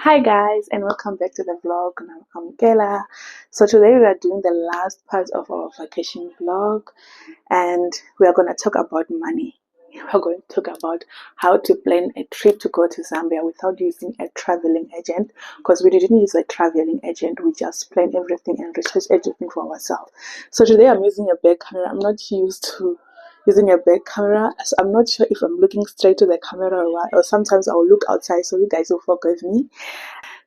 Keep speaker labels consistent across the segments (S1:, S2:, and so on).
S1: Hi guys, and welcome back to the vlog. I'm Kela. So today we are doing the last part of our vacation vlog, and we are going to talk about money. We're going to talk about how to plan a trip to go to Zambia without using a traveling agent, because we didn't use a traveling agent. We just planned everything and researched everything for ourselves. So today I'm using a back camera. I'm not used to using a back camera, so I'm not sure if I'm looking straight to the camera or what, or sometimes I'll look outside, so you guys will forgive me.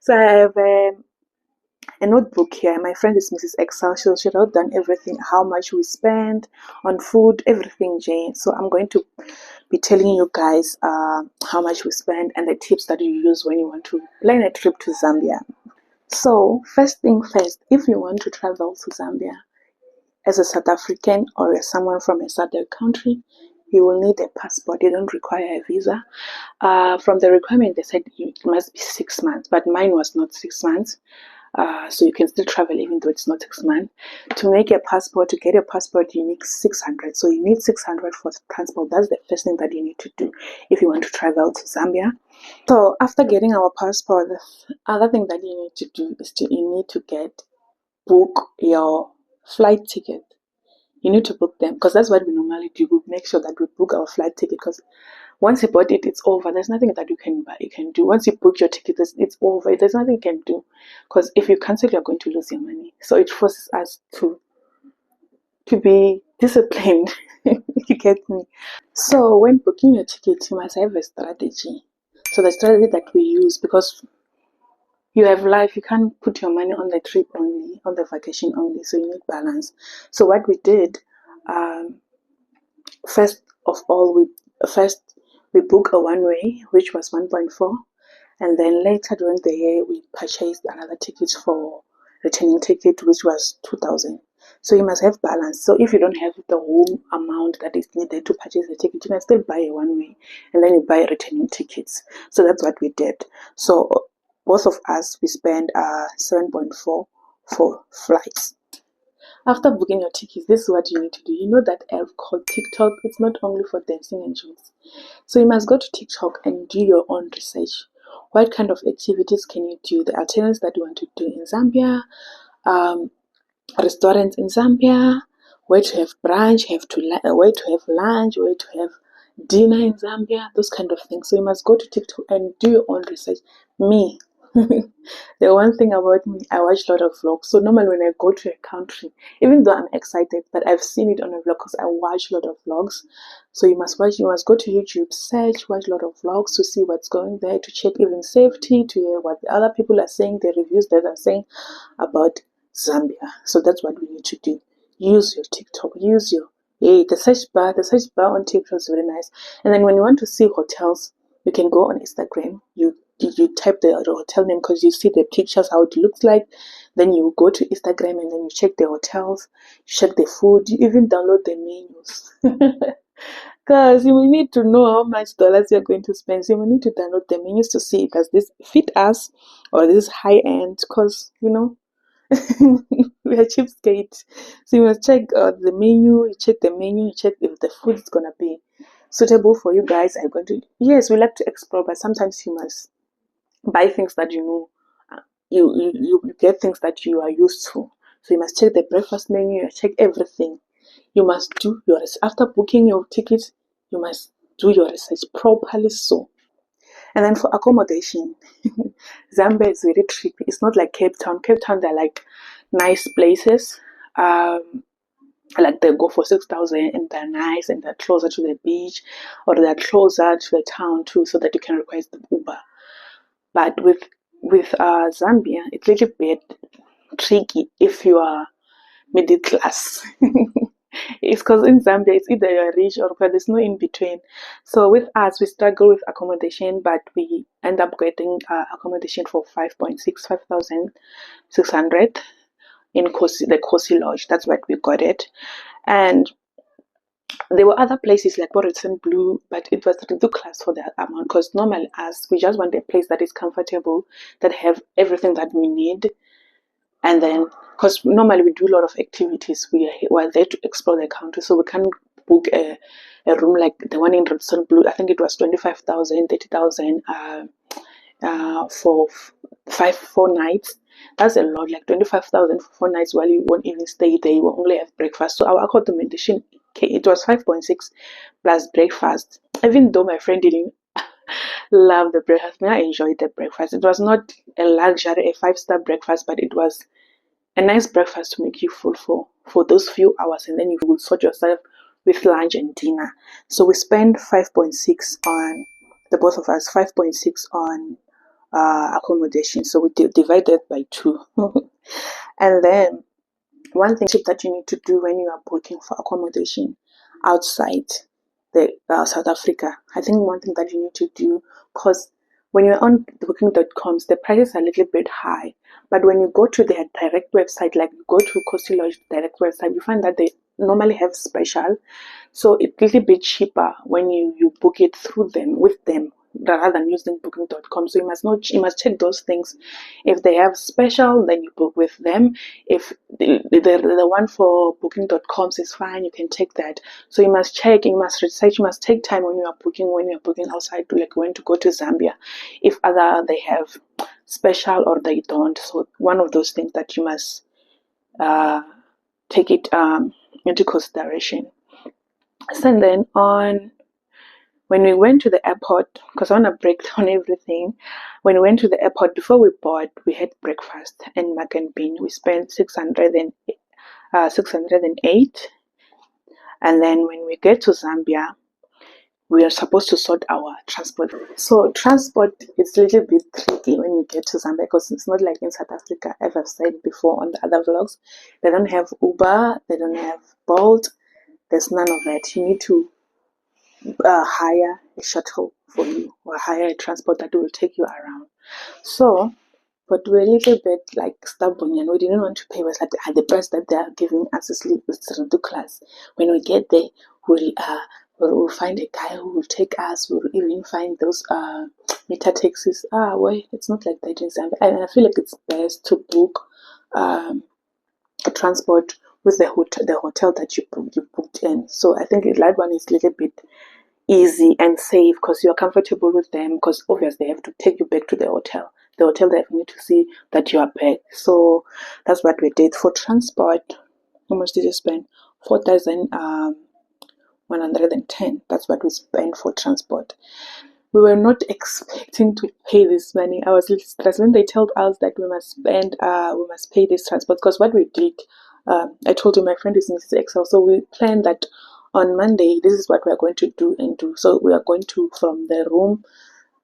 S1: So I have a notebook here. My friend is Mrs. Excel. She wrote down everything, how much we spend on food, everything, Jane. So I'm going to be telling you guys how much we spend and the tips that you use when you want to plan a trip to Zambia. So first thing first, if you want to travel to Zambia as a South African or as someone from a southern country, you will need a passport. You don't require a visa. From the requirement, they said it must be 6 months, but mine was not 6 months. So you can still travel even though it's not 6 months. To make a passport, to get a passport, you need 600. So you need 600 for transport. That's the first thing that you need to do if you want to travel to Zambia. So after getting our passport, the other thing that you need to do is you need to book your flight ticket. You need to book them because that's what we normally do. We make sure that we book our flight ticket because once you bought it, it's over. There's nothing that you can buy. You can do. Once you book your ticket, it's over. There's nothing you can do because if you cancel, you're going to lose your money. So it forces us to be disciplined. You get me? So when booking your ticket, you must have a strategy. So the strategy that we use, because you have life, you can't put your money on the trip only, on the vacation only. So you need balance. So what we did, um, first of all, we booked a one way, which was 1.4, and then later during the year we purchased another ticket for returning ticket, which was 2,000. So you must have balance. So if you don't have the whole amount that is needed to purchase the ticket, you can still buy a one way and then you buy returning tickets. So that's what we did. So both of us we spent 7.4 for flights. After booking your tickets, this is what you need to do. You know that app called TikTok, it's not only for dancing and jokes. So you must go to TikTok and do your own research. What kind of activities can you do? The alternatives that you want to do in Zambia, um, restaurants in Zambia, where to have brunch, where to have lunch, where to have dinner in Zambia, those kind of things. So you must go to TikTok and do your own research. Me, the one thing about me, I watch a lot of vlogs. So normally when I go to a country, even though I'm excited, but I've seen it on a vlog because I watch a lot of vlogs. So you must go to YouTube, search, watch a lot of vlogs to see what's going there, to check even safety, to hear what the other people are saying, the reviews that are saying about Zambia. So that's what we need to do. Use your TikTok, use your the search bar on TikTok is very nice. And then when you want to see hotels, you can go on Instagram. You type the hotel name because you see the pictures how it looks like. Then you go to Instagram and then you check the hotels, you check the food, you even download the menus. Because you will need to know how much dollars you're going to spend. So you will need to download the menus to see does this fit us or this is high end. Because we are cheapskate. So you must check the menu, you check the menu, you check if the food is gonna be suitable for you guys. Are going to Yes, we like to explore, but sometimes you must buy things that you get things that you are used to. So you must check the breakfast menu, you check everything. You must do your after booking your ticket, you must do your research properly. So and then for accommodation, Zambia is very tricky. It's not like Cape Town. Cape Town, they're like nice places. Like they go for 6,000 and they're nice and they're closer to the beach or they're closer to the town too, so that you can request the Uber. But with Zambia, it's a little bit tricky if you are middle class. It's because in Zambia, it's either you're rich or poor. There's no in between. So with us, we struggle with accommodation, but we end up getting accommodation for 5,600 in the Kosi Lodge. That's what we got it. And there were other places like Borison Blue, but it was ridiculous for that amount because normally us, we just want a place that is comfortable, that have everything that we need. And then, because normally we do a lot of activities, we're there to explore the country, so we can't book a room like the one in Redstone Blue. I think it was 25,000, 30,000. for 4 nights. That's a lot, like 25,000 for 4 nights, while you won't even stay there. You will only have breakfast. So our accommodation, it was 5.6 plus breakfast. Even though my friend didn't love the breakfast, I enjoyed the breakfast. It was not a luxury, a 5-star breakfast, but it was a nice breakfast to make you full for those few hours, and then you will sort yourself with lunch and dinner. So we spent 5.6 on the both of us, 5.6 on accommodation. So we divided by two. And then one thing that you need to do when you are booking for accommodation outside the South Africa, I think one thing that you need to do, because when you're on booking.coms, the prices are a little bit high. But when you go to their direct website, like you go to Coastal Lodge direct website, you find that they normally have special. So it's a little bit cheaper when you book it through them, with them, rather than using booking.com. So you must check those things. If they have special, then you book with them. If the one for booking.coms is fine, you can take that. So you must check, you must research, you must take time when you are booking outside, to like when to go to Zambia, if other they have special or they don't. So one of those things that you must take it into consideration. So then on when we went to the airport, because I want to break down everything. When we went to the airport, before we board, we had breakfast and mac and bean. We spent 608. And then when we get to Zambia, we are supposed to sort our transport. So transport is a little bit tricky when you get to Zambia, because it's not like in South Africa, as I've said before on the other vlogs. They don't have Uber, they don't have Bolt, there's none of that. You need to hire a shuttle for you, or hire a transport that will take you around. So, but we're a little bit like stubborn, and we didn't want to pay. Was like the price that they are giving us is ridiculous. When we get there, we'll find a guy who will take us. We'll even find those meter taxis. Wait, it's not like that in Zambia. And I feel like it's best to book a transport with the hotel that you booked in. So I think that one is a little bit easy and safe, because you're comfortable with them, because obviously they have to take you back to the hotel. The hotel, they need to see that you are back. So that's what we did. For transport, how much did you spend? 4,110. That's what we spent for transport. We were not expecting to pay this money. I was a little stressed when they told us that we must pay this transport, because what we did, I told you my friend is Mrs. Excel, so we planned that on Monday, this is what we are going to do and do. So we are going to, from the room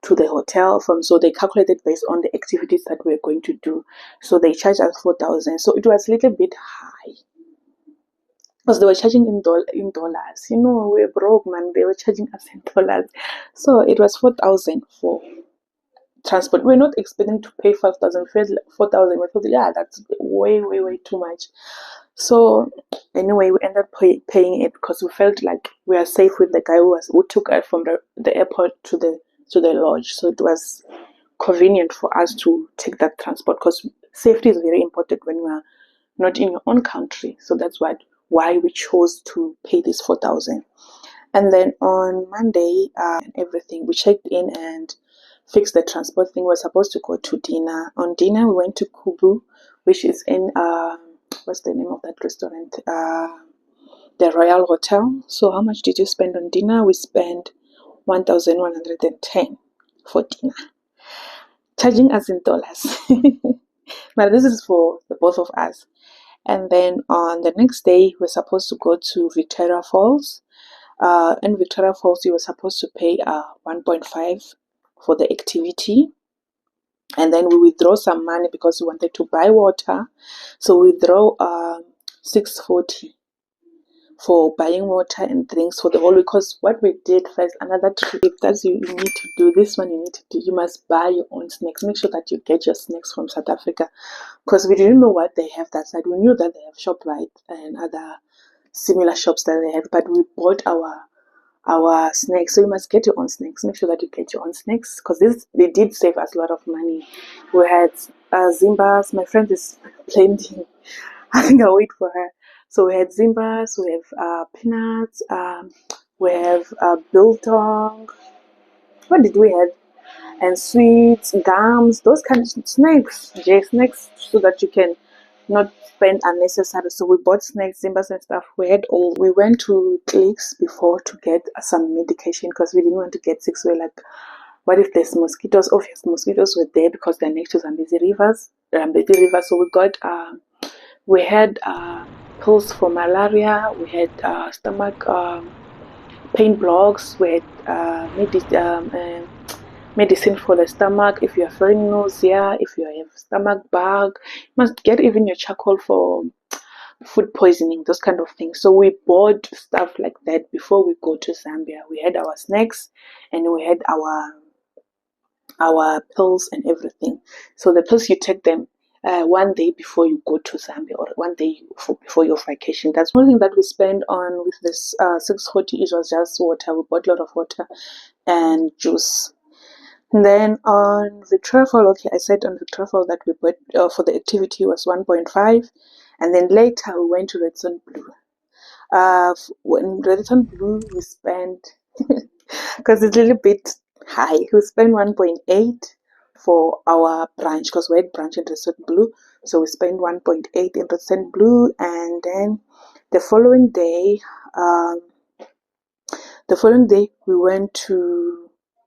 S1: to the hotel, so they calculated based on the activities that we're going to do. So they charged us 4,000. So it was a little bit high, because they were charging in dollars. You know, we're broke, man. They were charging us in dollars. So it was 4,000 for transport. We're not expecting to pay 5,000, 4,000. We thought, yeah, that's way, way, way too much. So anyway, we ended up paying it, because we felt like we are safe with the guy who took us from the airport to the lodge. So it was convenient for us to take that transport, because safety is very important when you are not in your own country. So that's why we chose to pay this 4,000. And then on Monday, everything, we checked in and fixed the transport thing. We were supposed to go to dinner. On dinner, we went to Kubu, which is in what's the name of that restaurant? The Royal Hotel. So how much did you spend on dinner? We spent 1,110 for dinner, charging us in dollars. But this is for the both of us. And then on the next day, we're supposed to go to Victoria Falls. In Victoria Falls, you were supposed to pay 1.5 for the activity. And then we withdraw some money because we wanted to buy water. So we withdraw 640 for buying water and drinks for the whole week. Because what we did first, another trip that you need to do, this one you need to do, you must buy your own snacks. Make sure that you get your snacks from South Africa, because we didn't know what they have that side. We knew that they have ShopRite and other similar shops that they have, but we bought our snacks. So you must get your own snacks. Make sure that you get your own snacks, because they did save us a lot of money. We had Zimbas. My friend is blending. I think I'll wait for her. So we had Zimbas, we have peanuts, we have biltong. What did we have? and sweets, gums, those kinds of snacks, snacks, so that you can not spend unnecessary. So we bought snacks, zimbas and stuff. We went to clicks before to get some medication because we didn't want to get sick. So we're like, what if there's mosquitoes? Obviously, mosquitoes were there because they're next to Zambezi rivers. So we had pills for malaria. We had stomach pain blocks. We had medicine for the stomach. If you're feeling nausea, if you have stomach bug, you must get even your charcoal for food poisoning, those kind of things. So we bought stuff like that before we go to Zambia. We had our snacks and we had our pills and everything. So the pills you take them one day before you go to Zambia or one day before your vacation. That's one thing that we spent on with this 640. It was just water. We bought a lot of water and juice. And then on the travel, okay, I said on the travel that we bought for the activity was 1.5, and then later we went to Redstone Blue. When Redstone Blue we spent because it's a little bit high. We spent 1.8 for our branch because we had branch in Redstone Blue, so we spent 1.8 in Redstone Blue, and then the following day, um, we went to.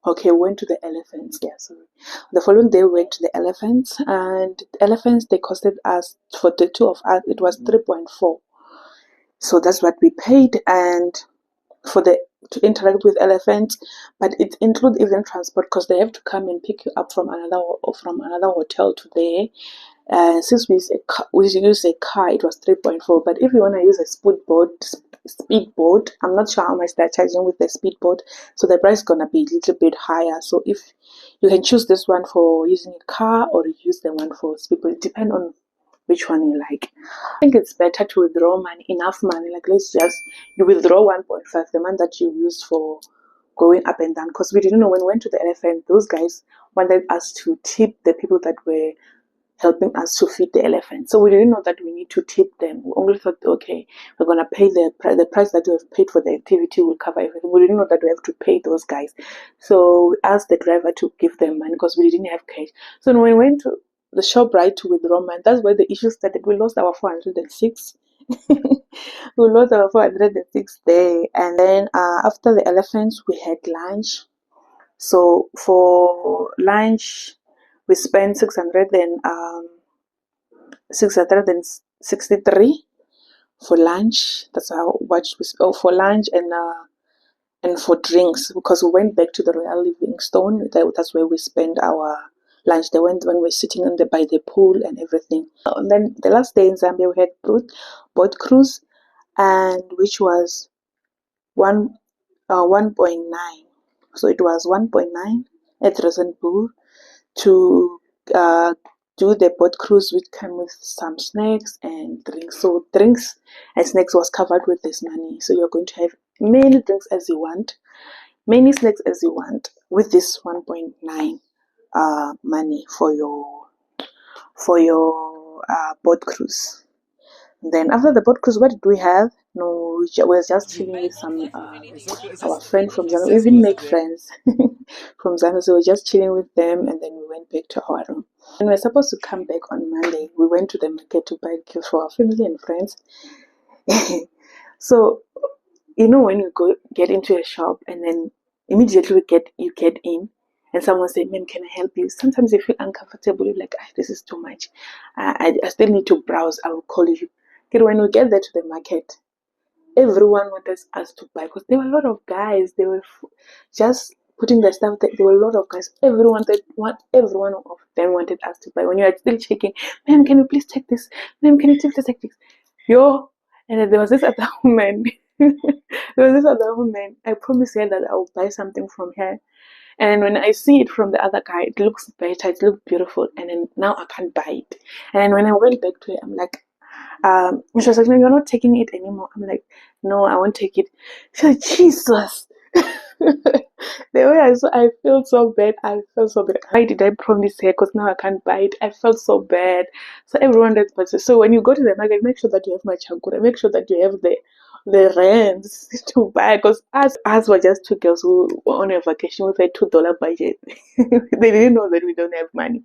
S1: Okay, we went to the elephants. Yeah, sorry. The following day we went to the elephants, and the elephants they costed us for the two of us. It was 3.4. So that's what we paid, and for the to interact with elephants, but it includes even transport because they have to come and pick you up from another hotel to there. Since we use a car, it was 3.4. But if you want to use a speedboat, I'm not sure how much they're charging with the speedboat, so the price is gonna be a little bit higher. So if you can choose this one for using a car or use the one for speedboat, it depends on which one you like. I think it's better to withdraw money, enough money. Like let's just you withdraw 1.5, the money that you use for going up and down. Because we didn't know when we went to the elephant, those guys wanted us to tip the people that were helping us to feed the elephant. So we didn't know that we need to tip them. We only thought, okay, we're gonna pay the price that we have paid for the activity will cover everything. We didn't know that we have to pay those guys. So we asked the driver to give them money because we didn't have cash. So when we went to the shop right to withdraw money, that's where the issue started. We lost our 406. We lost our 406 there, and then after the elephants, we had lunch. So for lunch, we spent 663 for lunch. That's how much we spent for lunch and for drinks because we went back to the Royal Livingstone. That's where we spent our lunch. They went when we were sitting by the pool and everything. And then the last day in Zambia, we had boat cruise, and which was 1.9. So it was 1.9 at Resent Pool to uh, do the boat cruise, which came with some snacks and drinks. So drinks and snacks was covered with this money. So you're going to have many drinks as you want, many snacks as you want with this 1.9 money for your boat cruise. Then after the boat cruise, what did we have? No, we were just chilling with some our friend from Zambia. We even made friends from Zambia, so we were just chilling with them, and then we went back to our room. And we were supposed to come back on Monday. We went to the market to buy gifts for our family and friends. So when you get into a shop and then immediately you get in and someone say, "Ma'am, can I help you?" Sometimes you feel uncomfortable. You're like, this is too much. I still need to browse. I will call you. Okay, when we get there to the market, everyone wanted us to buy because there were a lot of guys. They were just putting their stuff there. There were a lot of guys. Everyone of them wanted us to buy. When you are still checking, "Ma'am, can you please check this? Ma'am, can you please check this?" Yo, and then there was this other woman. I promised her that I will buy something from her. And then when I see it from the other guy, it looks better, it looks beautiful. And then now I can't buy it. And then when I went back to her, I'm like, she was like, "No, you're not taking it anymore." I'm like, "No, I won't take it." She's like, "Jesus." The way I felt so bad. I felt so bad. Why did I promise her? Because now I can't buy it. I felt so bad. So everyone does. So when you go to the market, make sure that you have my chakura. Make sure that you have the the rents to buy, because us were just two girls who were on a vacation with a $2 budget. They didn't know that we don't have money.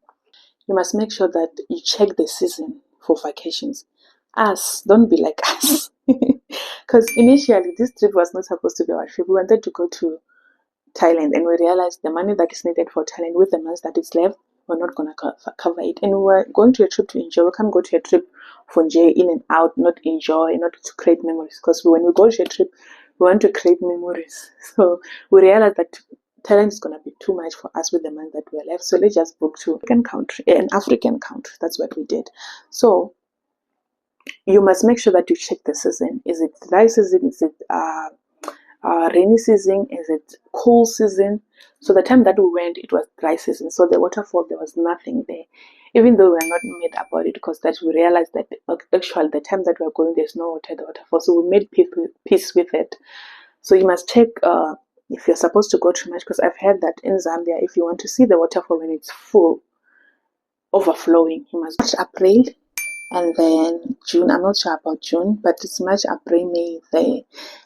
S1: You must make sure that you check the season for vacations. Us, don't be like us. Because initially, this trip was not supposed to be our trip. We wanted to go to Thailand, and we realized the money that is needed for Thailand with the months that is left, we're not going to cover it. And we were going to a trip to enjoy. We can't go to a trip for enjoy, in and out, not enjoy, not to create memories. Because when we go to a trip, we want to create memories. So we realized that Thailand is going to be too much for us with the money that we're left. So let's just book to an African country. That's what we did. So you must make sure that you check the season. Is it dry season? Is it rainy season? Is it cool season? So the time that we went, it was dry season. So the waterfall, there was nothing there. Even though we were not mad about it, because that we realized that actually the time that we were going, there's no water at the waterfall. So we made peace with it. So you must check if you're supposed to go too much, because I've heard that in Zambia, if you want to see the waterfall when it's full, overflowing, you must March, April, and then June. I'm not sure about June, but it's March, April, May there.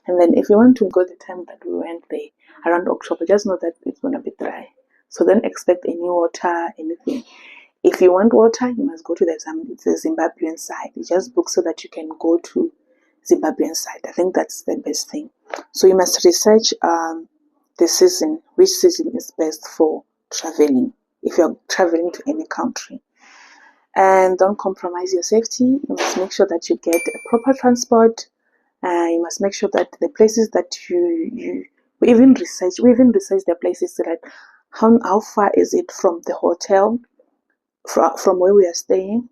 S1: And then if you want to go the time that we went there, around October, just know that it's gonna be dry. So don't expect any water, anything. If you want water, you must go to the Zimbabwean side. You just book so that you can go to Zimbabwean side. I think that's the best thing. So you must research the season, which season is best for traveling if you're traveling to any country. And don't compromise your safety. You must make sure that you get a proper transport. You must make sure that the places that we even research the places, like how far is it from the hotel, from where we are staying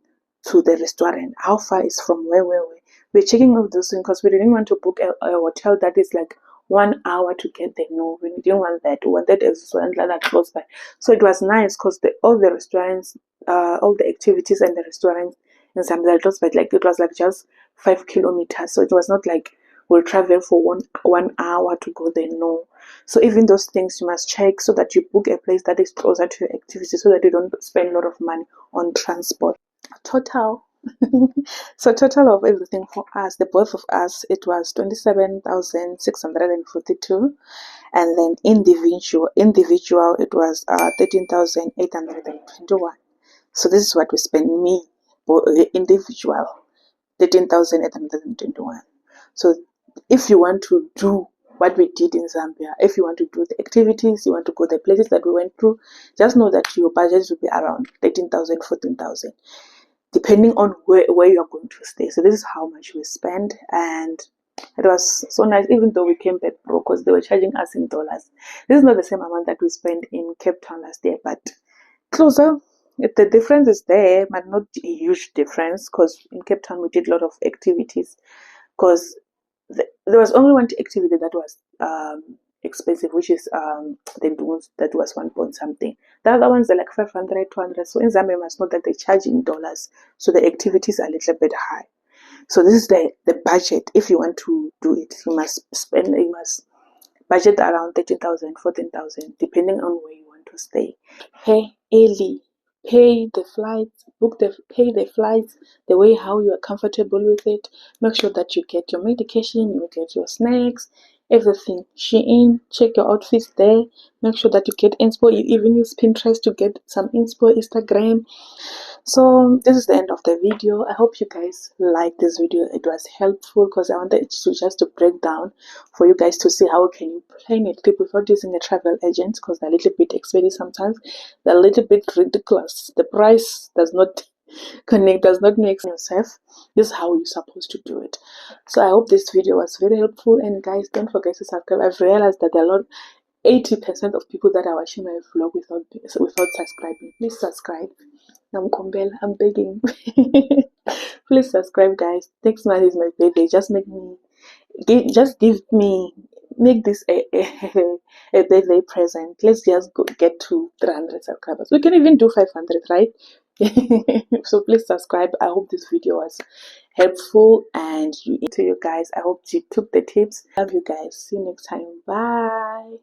S1: to the restaurant, how far is from where we're checking all those things, because we didn't want to book a hotel that is like 1 hour to get there. No, we didn't want that. We wanted a restaurant like that close by. So it was nice because all the restaurants, all the activities and the restaurants in Zambia close by, like it was like just 5 kilometers. So it was not like we'll travel for one hour to go there. No. So even those things you must check, so that you book a place that is closer to your activity, so that you don't spend a lot of money on transport. Total. So total of everything for us, the both of us, it was 27,642, and then individual it was 13,821. So this is what we spent, me individual 13,821. So if you want to do what we did in Zambia, if you want to do the activities, you want to go the places that we went through, just know that your budget will be around 13,000, 14,000, depending on where you're going to stay. So this is how much we spent, and it was so nice, even though we came back broke because they were charging us in dollars. This is not the same amount that we spent in Cape Town last year, but closer. The difference is there, but not a huge difference, because in Cape Town we did a lot of activities, because there was only one activity that was expensive, which is the dunes, that was 1 point something. The other ones are like 500, 200. So in Zambia, you must know that they charge in dollars, so the activities are a little bit high. So this is the budget. If you want to do it, you must budget around 13,000, 14,000, depending on where you want to stay. Pay early. Pay the flights, pay the flights the way how you are comfortable with it. Make sure that you get your medication, you get your snacks, everything. Shein, check your outfits there. Make sure that you get inspo. You even use Pinterest to get some inspo, Instagram. So this is the end of the video. I hope you guys liked this video. It was helpful because I wanted to just to break down for you guys to see how can you plan a trip without using a travel agent, because they're a little bit expensive sometimes. They're a little bit ridiculous. The price does not make yourself. This is how you're supposed to do it. So I hope this video was very helpful, and guys, don't forget to subscribe. I've realized that there are 80% of people that are watching my vlog without subscribing. Please subscribe. I'm begging. Please subscribe, guys. Next month is my birthday. Just make this a birthday present. Let's just get to 300 subscribers. We can even do 500, right? So please subscribe. I hope this video was helpful and to you guys. I hope you took the tips. Love you guys. See you next time. Bye.